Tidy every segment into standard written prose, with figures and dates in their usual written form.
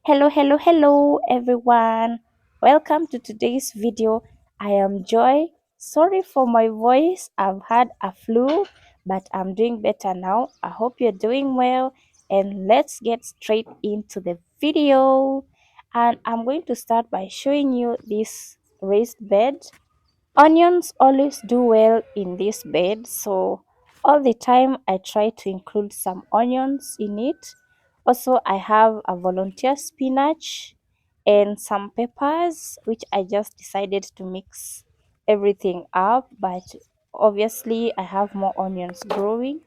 Hello everyone. Welcome to today's video. I am Joy. Sorry for my voice. I've had a flu, but I'm doing better now. I hope you're doing well. And let's get straight into the video. And I'm going to start by showing you this raised bed. Onions always do well in this bed, so all the time I try to include some onions in it. Also, I have a volunteer spinach and some peppers, which I just decided to mix everything up, but obviously I have more onions growing.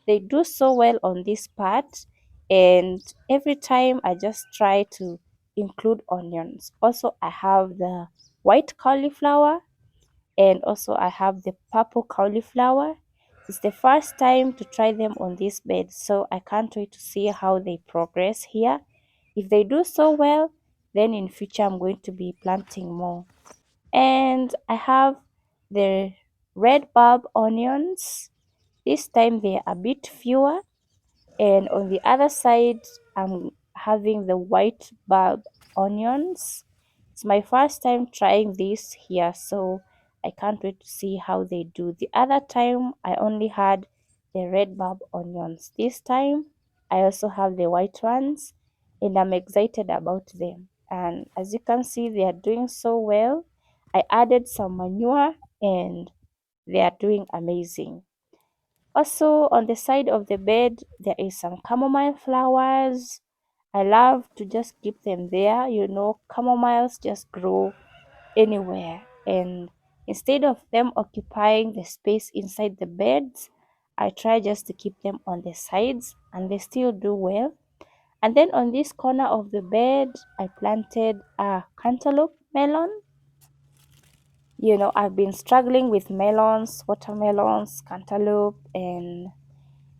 They do so well on this part, and every time I just try to include onions. Also, I have the white cauliflower, and also I have the purple cauliflower. It's the first time to try them on this bed, so I can't wait to see how they progress here. If they do so well, then in future I'm going to be planting more. And I have the red bulb onions. This time they are a bit fewer, and on the other side I'm having the white bulb onions. It's my first time trying this here, so I can't wait to see how they do. The other time I only had the red bulb onions. This time I also have the white ones, and I'm excited about them. And as you can see, they are doing so well. I added some manure and they are doing amazing. Also, on the side of the bed, there is some chamomile flowers. I love to just keep them there. Chamomiles just grow anywhere. And instead of them occupying the space inside the beds, I try just to keep them on the sides, and they still do well. And then on this corner of the bed, I planted a cantaloupe melon. I've been struggling with melons, watermelons, cantaloupe, and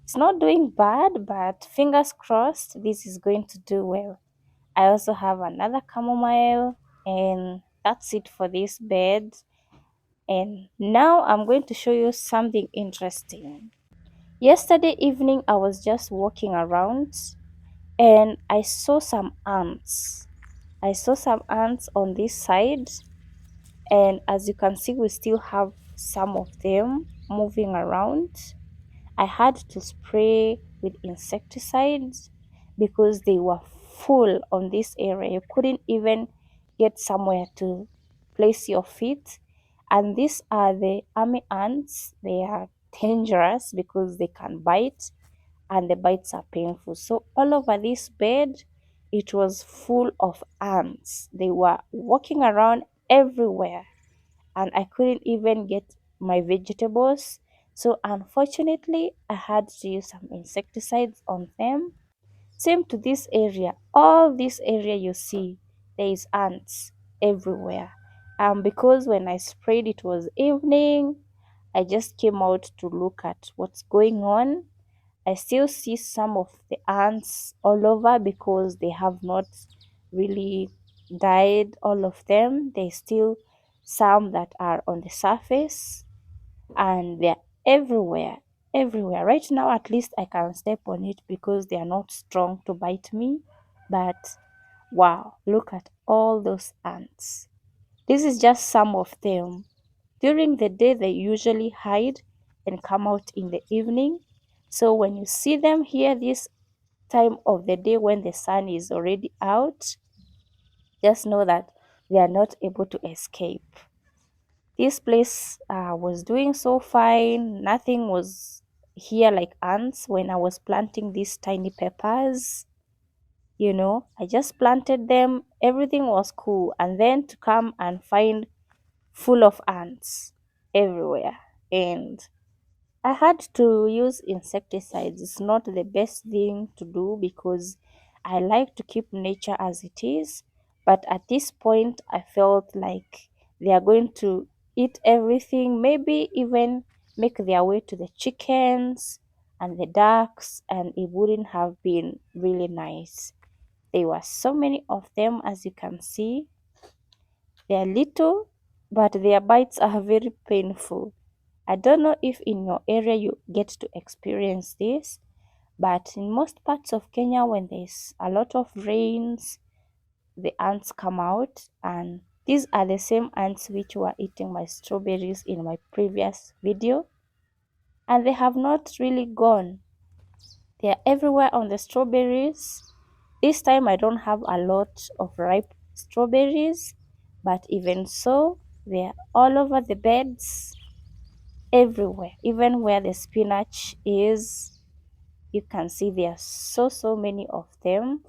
it's not doing bad, but fingers crossed this is going to do well. I also have another chamomile, and that's it for this bed. And now I'm going to show you something interesting. Yesterday evening, I was just walking around and I saw some ants. I saw some ants on this side, and as you can see, we still have some of them moving around. I had to spray with insecticides because they were full on this area. You couldn't even get somewhere to place your feet. And these are the army ants. They are dangerous because they can bite, and the bites are painful. So all over this bed, it was full of ants. They were walking around everywhere, and I couldn't even get my vegetables. So unfortunately, I had to use some insecticides on them. Same to this area. All this area you see, there is ants everywhere. Because when I sprayed it was evening, I just came out to look at what's going on. I still see some of the ants all over because they have not really died, all of them. There's still some that are on the surface, and they're everywhere, everywhere. Right now, at least I can step on it because they are not strong to bite me. But wow, look at all those ants. This is just some of them. During the day, they usually hide and come out in the evening. So when you see them here this time of the day when the sun is already out, just know that they are not able to escape. This place was doing so fine. Nothing was here like ants when I was planting these tiny peppers. I just planted them. Everything was cool. And then to come and find full of ants everywhere. And I had to use insecticides. It's not the best thing to do because I like to keep nature as it is. But at this point, I felt like they are going to eat everything, maybe even make their way to the chickens and the ducks, and it wouldn't have been really nice. There were so many of them, as you can see. They are little, but their bites are very painful. I don't know if in your area you get to experience this, but in most parts of Kenya, when there's a lot of rains, the ants come out, and these are the same ants which were eating my strawberries in my previous video, and they have not really gone. They are everywhere on the strawberries. This time I don't have a lot of ripe strawberries, but even so, they are all over the beds, everywhere. Even where the spinach is, you can see there are so many of them.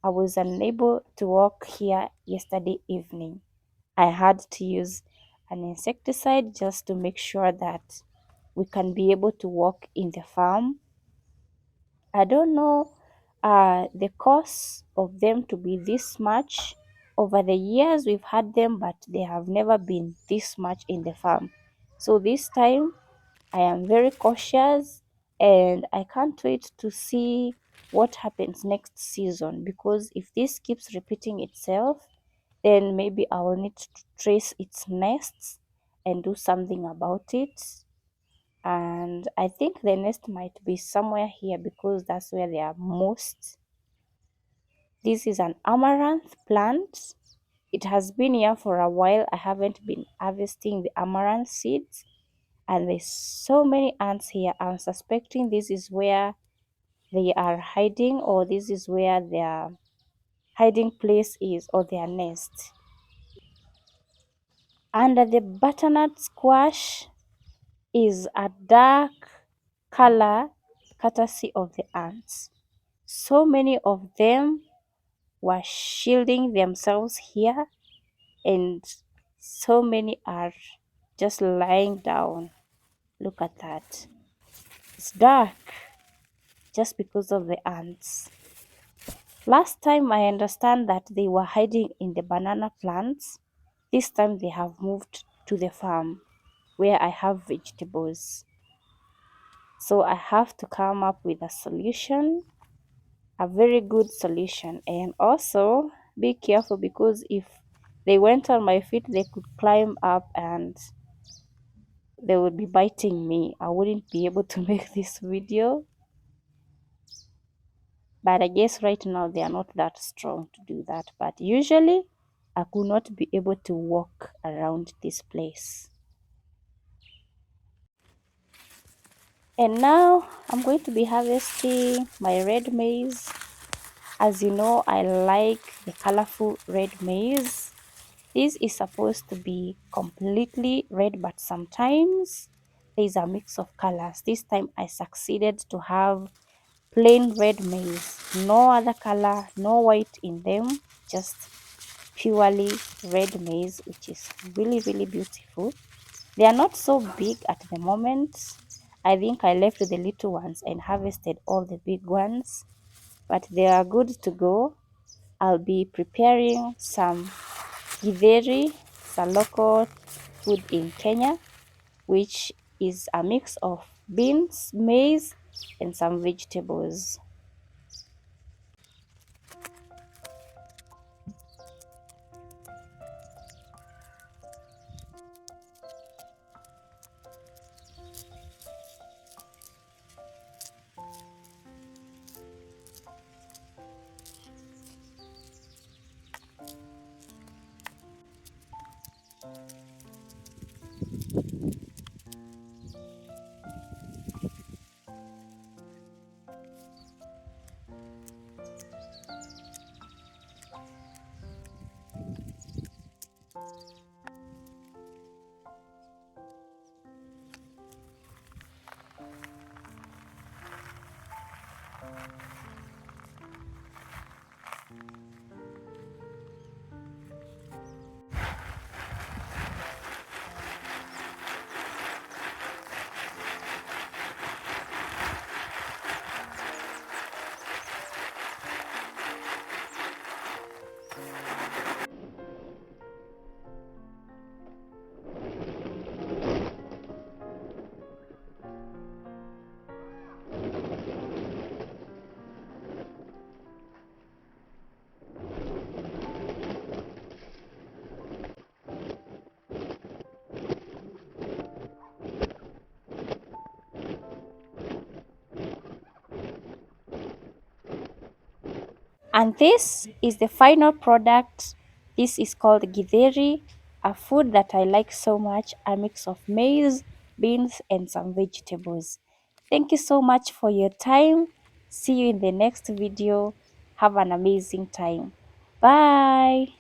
I was unable to walk here yesterday evening. I had to use an insecticide just to make sure that we can be able to walk in the farm. I don't know the cost of them to be this much. Over the years we've had them, but they have never been this much in the farm. So this time I am very cautious, and I can't wait to see what happens next season, because if this keeps repeating itself, then maybe I will need to trace its nests and do something about it. And I think the nest might be somewhere here because that's where they are most. This is an amaranth plant. It has been here for a while. I haven't been harvesting the amaranth seeds, and there's so many ants here. I'm suspecting this is where they are hiding, or this is where their hiding place is, or their nest. Under the butternut squash is a dark color courtesy of the ants. So many of them were shielding themselves here, and so many are just lying down. Look at that. It's dark just because of the ants. Last time I understand that they were hiding in the banana plants. This time they have moved to the farm where I have vegetables. So I have to come up with a solution, a very good solution. And also be careful, because if they went on my feet, they could climb up and they would be biting me. I wouldn't be able to make this video. But I guess right now they are not that strong to do that. But usually I could not be able to walk around this place. And now I'm going to be harvesting my red maize. As you know, I like the colorful red maize. This is supposed to be completely red, but sometimes there is a mix of colors. This time I succeeded to have plain red maize, no other color, no white in them, just purely red maize, which is really beautiful. They are not so big at the moment. I think I left the little ones and harvested all the big ones, but they are good to go. I'll be preparing some Githeri. It's a local food in Kenya, which is a mix of beans, maize, and some vegetables. And this is the final product. This is called Githeri, a food that I like so much, a mix of maize, beans, and some vegetables. Thank you so much for your time. See you in the next video. Have an amazing time. Bye.